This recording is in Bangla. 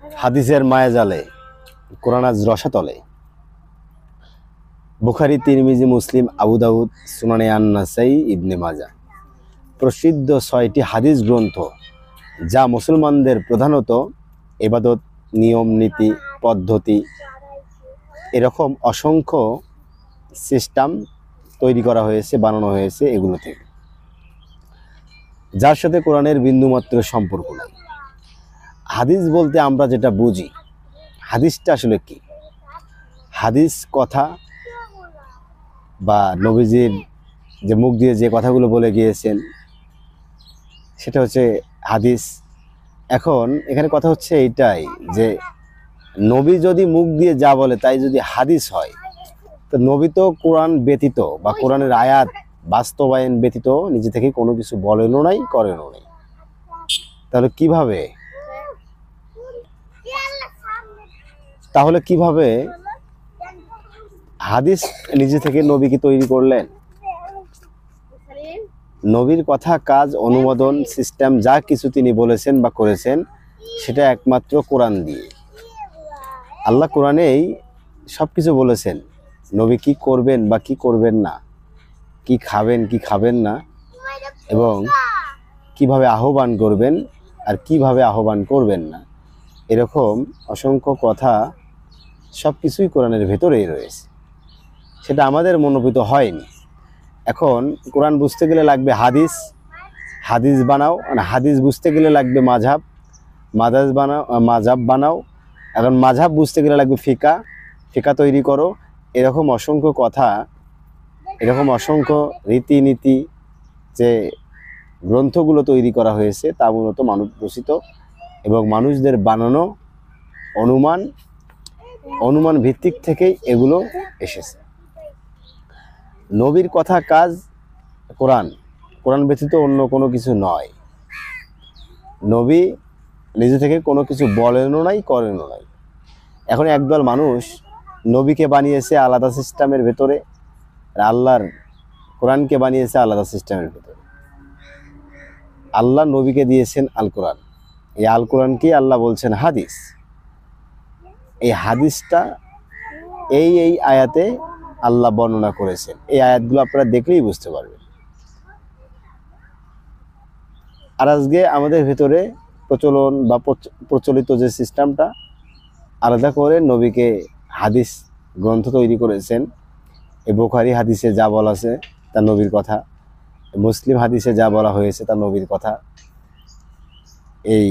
হাদিসের মায়াজালে কোরআন আজ রসাতলে। বুখারী, তিরমিজি, মুসলিম, আবু দাউদ, সুনানে আন-নাসাই, ইবনে মাজাহ প্রসিদ্ধ ৬টি হাদিস গ্রন্থ, যা মুসলমানদের প্রধানত ইবাদত, নিয়ম, নীতি, পদ্ধতি এরকম অসংখ্য সিস্টেম তৈরি করা হয়েছে, বানানো হয়েছে এগুলো থেকে, যার সাথে কোরআনের বিন্দুমাত্র সম্পর্ক নেই। হাদিস বলতে আমরা যেটা বুঝি, হাদিসটা আসলে কি? হাদিস কথা বা নবীজির যে মুখ দিয়ে যে কথাগুলো বলে গিয়েছেন সেটা হচ্ছে হাদিস। এখন এখানে কথা হচ্ছে এইটাই যে নবী যদি মুখ দিয়ে যা বলে তাই যদি হাদিস হয়, তো নবী তো কোরআন ব্যতীত বা কোরআনের আয়াত বাস্তবায়ন ব্যতীত নিজে থেকে কোনো কিছু বলেনও নাই, করেনও নাই। তাহলে কিভাবে হাদিস নিজে থেকে নবী কি তৈরি করলেন? নবীর কথা, কাজ, অনুমোদন, সিস্টেম যা কিছু তিনি বলেছেন বা করেছেন সেটা একমাত্র কোরআন দিয়ে। আল্লাহ কোরআনেই সব কিছু বলেছেন, নবী কি করবেন বা কি করবেন না, কি খাবেন কি খাবেন না, এবং কিভাবে আহ্বান করবেন আর কিভাবে আহ্বান করবেন না, এরকম অসংখ্য কথা সব কিছুই কোরআনের ভেতরেই রয়েছে। সেটা আমাদের মনোভূত হয়নি। এখন কোরআন বুঝতে গেলে লাগবে হাদিস, হাদিস বানাও, হাদিস বুঝতে গেলে লাগবে মাযহাব, মাযহাব বানাও। এখন মাযহাব বুঝতে গেলে লাগবে ফিকা, ফিকা তৈরি করো। এরকম অসংখ্য কথা, এরকম অসংখ্য রীতিনীতি যে গ্রন্থগুলো তৈরি করা হয়েছে তা মূলত মানব রচিত এবং মানুষদের বানানো অনুমান ভিত্তিক থেকেই এগুলো এসেছে। নবীর কথা, কাজ কোরআন ব্যতীত অন্য কোনো কিছু নয়। নবী নিজে থেকে কোনো কিছু বলেনও নাই, করেনও নাই। এখন একদল মানুষ নবীকে বানিয়েছে আলাদা সিস্টেমের ভেতরে, আর আল্লাহর কোরআনকে বানিয়েছে আলাদা সিস্টেমের ভেতরে। আল্লাহ নবীকে দিয়েছেন আল কোরআন, এই আল কোরআনকেই আল্লাহ বলছেন হাদিস। এই হাদিসটা এই আয়াতে আল্লাহ বর্ণনা করেছেন। এই আয়াতগুলো আপনারা দেখলেই বুঝতে পারবেন। আর আজকে আমাদের ভেতরে প্রচলন বা প্রচলিত যে সিস্টেমটা, আলাদা করে নবীকে হাদিস গ্রন্থ তৈরি করেছেন। এই বুখারী হাদিসে যা বলা আছে তা নবীর কথা, মুসলিম হাদিসে যা বলা হয়েছে তা নবীর কথা। এই